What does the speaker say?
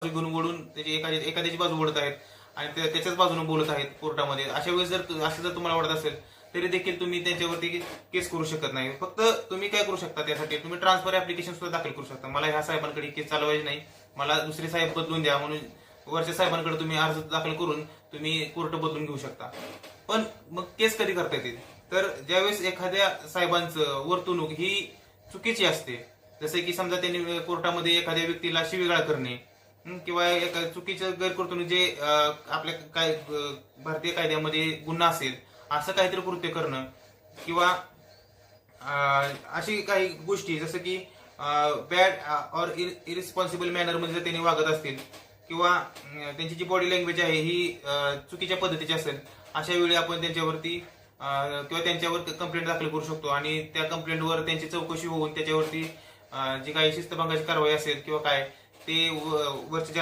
घेऊन ओढून त्याची एखाद्याची बाजू ओढत आहेत आणि त्याच्याच बाजूने बोलत आहेत कोर्टामध्ये, अशा वेळेस जर तुम्हाला वाटत असेल तरी देखील तुम्ही त्यांच्यावरती केस करू शकत नाही. फक्त तुम्ही काय करू शकता, त्यासाठी तुम्ही ट्रान्सफर ऍप्लिकेशन सुद्धा दाखल करू शकता. मला ह्या साहेबांकडे केस चालवायची नाही, मला दुसरे साहेब बदलून द्या म्हणून वरच्या साहेबांकडे तुम्ही अर्ज दाखल करून तुम्ही कोर्ट बदलून घेऊ शकता. पण मग केस कधी करता येते, तर ज्यावेळेस एखाद्या साहेबांचं वर्तणूक ही चुकीची असते, जसे की समजा त्यांनी कोर्टामध्ये एखाद्या व्यक्तीला शिवीगाळ करणे किंवा एका चुकीचं गैरवर्तणूक जे आपल्या काय भारतीय कायद्यामध्ये गुन्हा असेल असं काहीतरी कृत्य करणं किंवा अशी काही गोष्टी जसं की बॅड और इरिस्पॉन्सिबल मॅनर मध्ये जर त्यांनी वागत असतील किंवा त्यांची जी बॉडी लँग्वेज आहे ही चुकीच्या पद्धतीची असेल, अशा वेळी आपण त्यांच्यावरती किंवा त्यांच्यावर कंप्लेंट दाखल करू शकतो आणि त्या कंप्लेंटवर त्यांची चौकशी होऊन त्याच्यावरती जी काही शिस्तभंगाची कारवाई असेल किंवा काय ते वरच्या